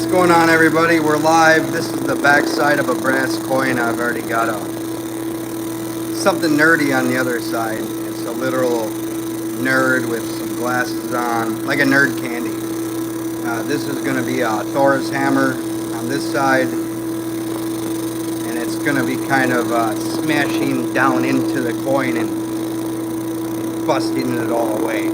going on, everybody? We're live. This is the backside of a brass coin. I've already got something nerdy on the other side. It's a literal nerd with some glasses on, like a nerd candy. This is going to be a Thor's hammer on this side, and it's going to be kind of smashing down into the coin and busting it all away.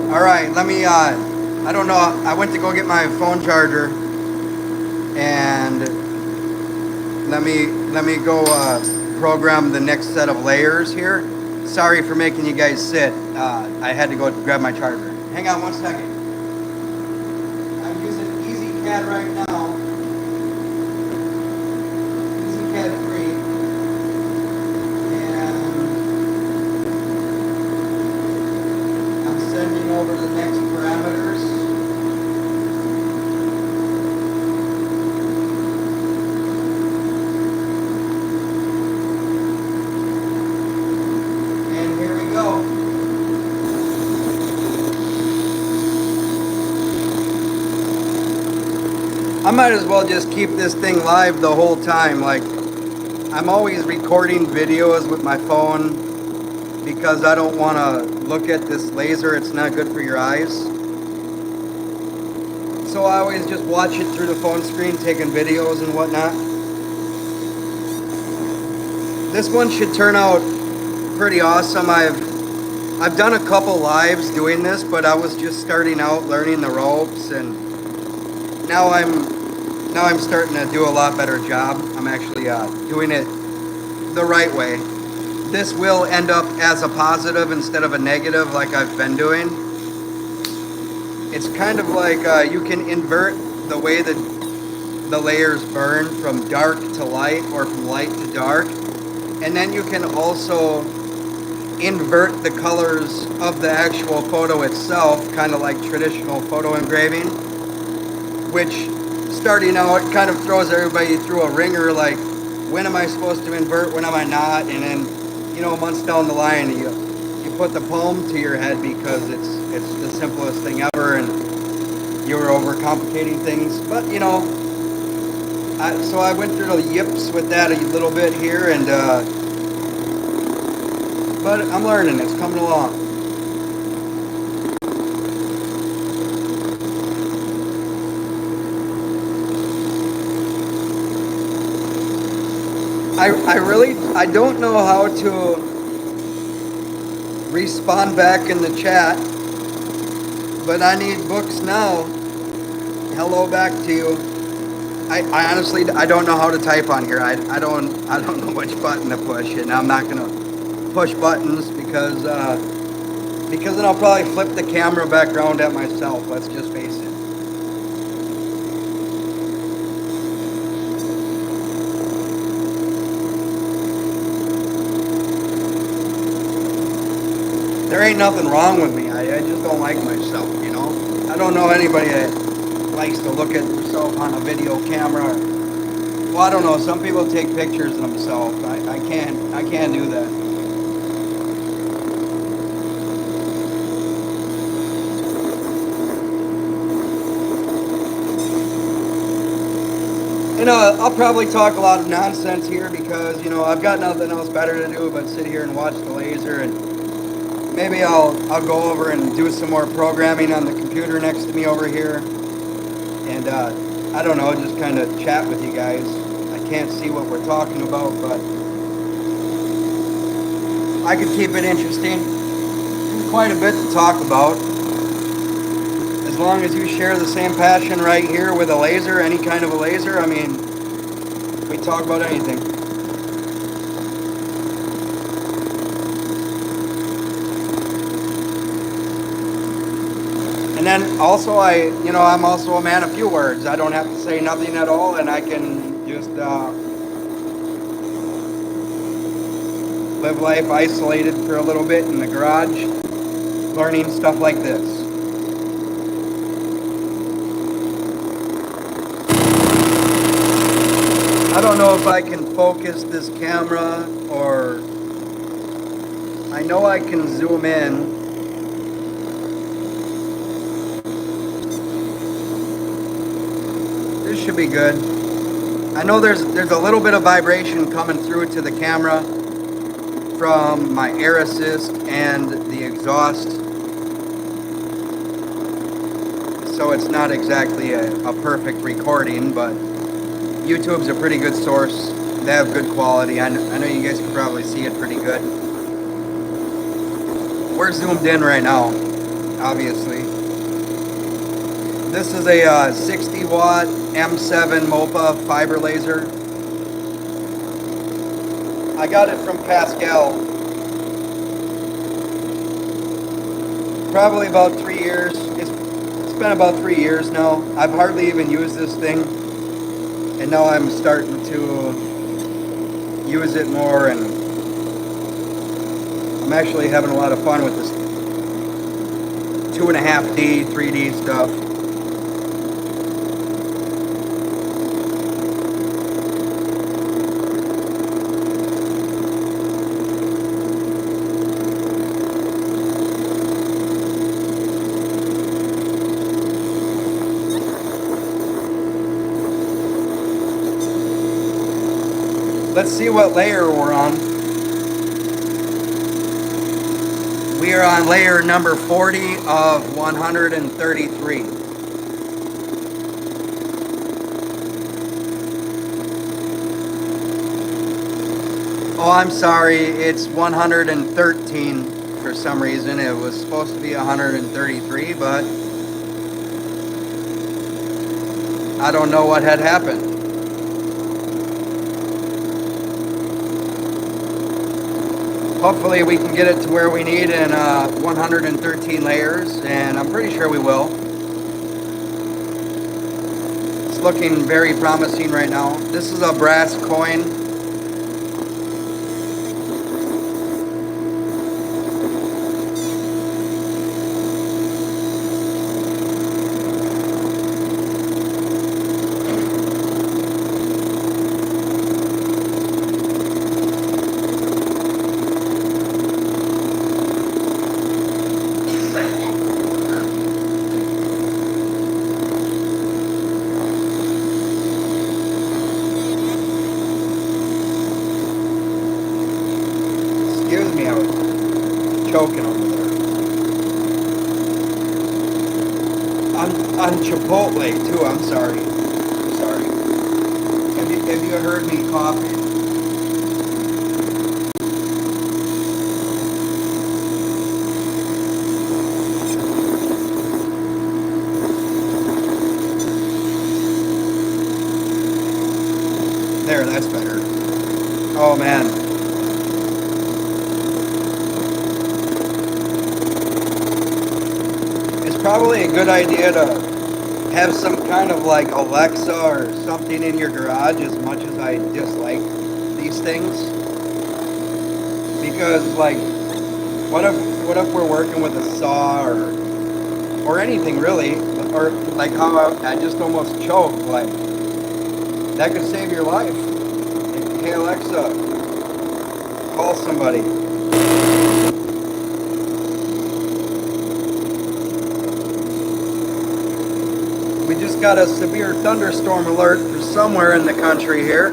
Alright, let me, I don't know, I went to go get my phone charger, and let me go program the next set of layers here. Sorry for making you guys sit. I had to go grab my charger. Hang on one second. I'm using EasyCAD right now. EasyCAD 3. Sending over the next parameters. And here we go. I might as well just keep this thing live the whole time. Like, I'm always recording videos with my phone because I don't want to look at this laser. It's not good for your eyes. So I always just watch it through the phone screen, taking videos and whatnot. This one should turn out pretty awesome. I've done a couple lives doing this, but I was just starting out learning the ropes, and now I'm starting to do a lot better job. I'm actually doing it the right way. This will end up as a positive instead of a negative like I've been doing. It's kind of like you can invert the way that the layers burn from dark to light or from light to dark. And then you can also invert the colors of the actual photo itself, kind of like traditional photo engraving, which starting out kind of throws everybody through a ringer, like, when am I supposed to invert, when am I not? And then, you know, months down the line, you put the palm to your head because it's the simplest thing ever, and you're overcomplicating things. But, you know, so I went through the yips with that a little bit here, and but I'm learning. It's coming along. I don't know how to respond back in the chat, but I need books now. Hello back to you. I honestly I don't know how to type on here. I don't know which button to push, and I'm not gonna push buttons because then I'll probably flip the camera back around at myself. Let's just face it. There ain't nothing wrong with me. I just don't like myself, you know. I don't know anybody that likes to look at themselves on a video camera. Well, I don't know. Some people take pictures of themselves. I can't do that. And I'll probably talk a lot of nonsense here because, you know, I've got nothing else better to do but sit here and watch the laser, and maybe I'll go over and do some more programming on the computer next to me over here, and I don't know, just kind of chat with you guys. I can't see what we're talking about, but I could keep it interesting. There's quite a bit to talk about. As long as you share the same passion right here with a laser, any kind of a laser, I mean, we talk about anything. And then also I'm also a man of few words. I don't have to say nothing at all, and I can just live life isolated for a little bit in the garage, learning stuff like this. I don't know if I can focus this camera, or I know I can zoom in. This should be good. I know there's a little bit of vibration coming through to the camera from my air assist and the exhaust, so it's not exactly a perfect recording, but YouTube's a pretty good source. They have good quality. I know you guys can probably see it pretty good. We're zoomed in right now, obviously. This is a 60 watt M7 MOPA fiber laser. I got it from Pascal. Probably about 3 years. It's been about 3 years now. I've hardly even used this thing. And now I'm starting to use it more, and I'm actually having a lot of fun with this 2.5D, 3D stuff. Let's see what layer we're on. We are on layer number 40 of 133. Oh, I'm sorry, it's 113 for some reason. It was supposed to be 133, but I don't know what had happened. Hopefully we can get it to where we need in 113 layers, and I'm pretty sure we will. It's looking very promising right now. This is a brass coin. Excuse me, I was choking over there. On Chipotle too, I'm sorry. Have you heard me coughing? That's better. Oh man. It's probably a good idea to have some kind of like Alexa or something in your garage, as much as I dislike these things. Because like, what if we're working with a saw or anything really, or like how I just almost choked, like that could save your life. Like, hey Alexa, call somebody. We just got a severe thunderstorm alert for somewhere in the country here.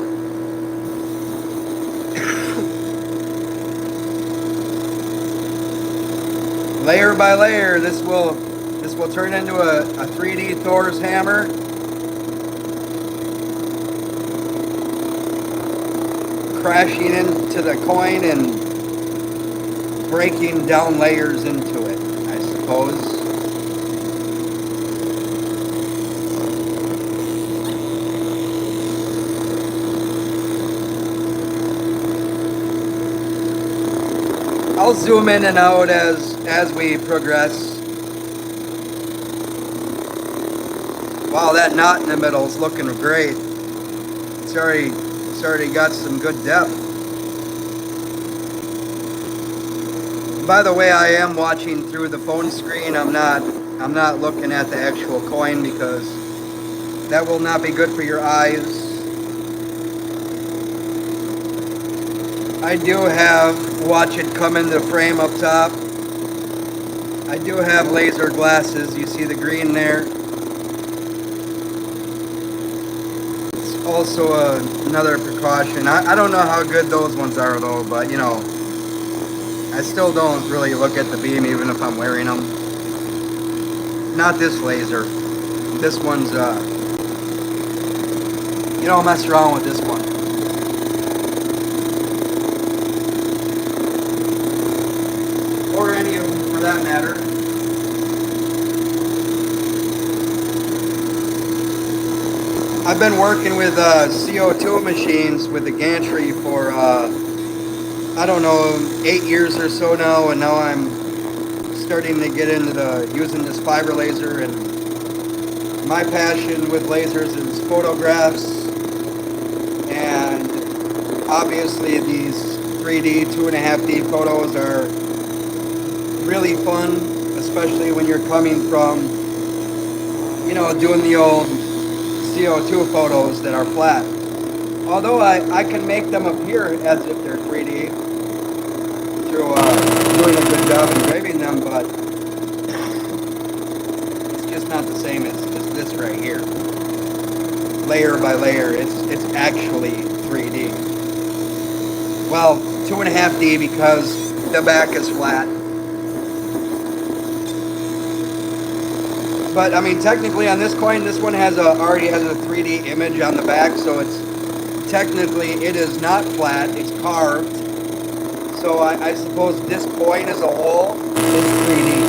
Layer by layer, this will turn into a 3D Thor's hammer. Crashing into the coin and breaking down layers into it, I suppose. I'll zoom in and out as we progress. Wow, that knot in the middle is looking great. It's already got some good depth. By the way, I am watching through the phone screen. I'm not looking at the actual coin, because that will not be good for your eyes. I do have, watch it come in the frame up top. I do have laser glasses. You see the green there? It's also another precaution. I don't know how good those ones are though, but you know, I still don't really look at the beam even if I'm wearing them. Not this laser. This one's, you don't mess around with this one. Or any of them for that matter. I've been working with CO2 machines with the gantry for I don't know, 8 years or so now, and now I'm starting to get into using this fiber laser. And my passion with lasers is photographs, and obviously these 3D 2.5D photos are really fun, especially when you're coming from, you know, doing the old CO2 photos that are flat. Although I can make them appear as if they're 3D through doing a good job engraving them, but it's just not the same as this right here. Layer by layer, it's actually 3D. Well, 2.5D because the back is flat. But I mean, technically on this coin, this one already has a 3D image on the back, so it's technically it is not flat, it's carved. So I suppose this coin as a whole is 3D.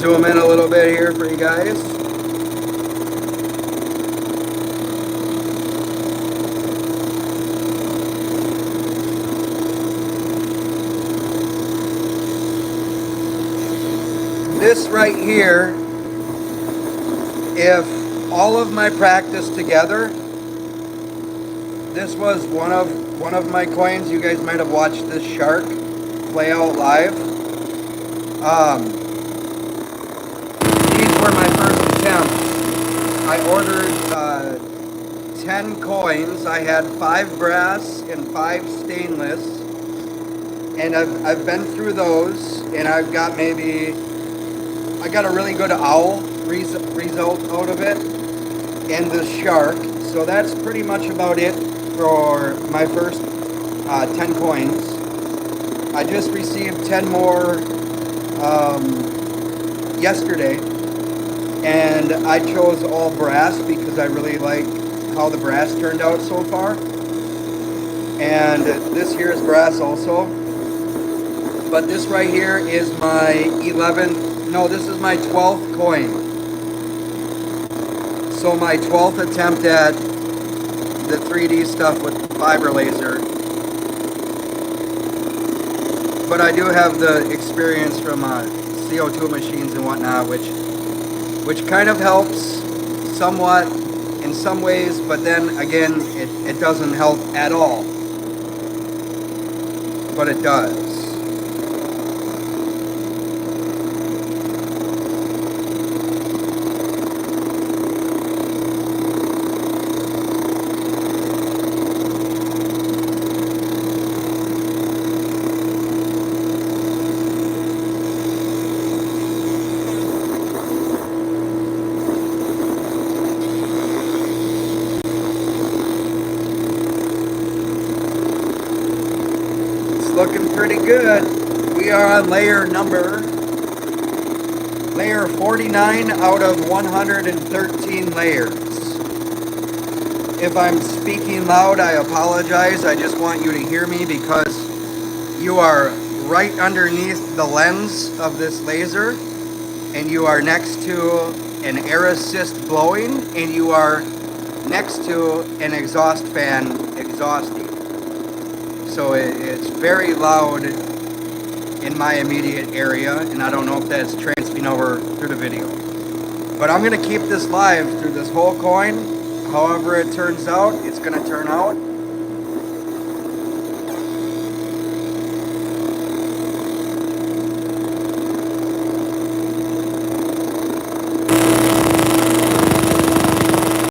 Zoom in a little bit here for you guys. This right here, if all of my practice together, this was one of my coins. You guys might have watched this shark play out live. These were my first attempt. I ordered 10 coins. I had 5 brass and 5 stainless, and I've been through those, and I've got I got a really good owl result out of it, and the shark. So that's pretty much about it for my first 10 coins. I just received 10 more yesterday, And I chose all brass because I really like how the brass turned out so far. And this here is brass also. But this right here is my 11th, no, this is my 12th coin. So my 12th attempt at the 3D stuff with fiber laser. But I do have the experience from CO2 machines and whatnot, which kind of helps somewhat in some ways, but then again, it doesn't help at all. But it does. Looking pretty good. We are on layer 49 out of 113 layers. If I'm speaking loud, I apologize. I just want you to hear me because you are right underneath the lens of this laser, and you are next to an air assist blowing, and you are next to an exhaust fan exhausting. So it's very loud in my immediate area, and I don't know if that's transmitting over through the video. But I'm going to keep this live through this whole coin. However it turns out, it's going to turn out.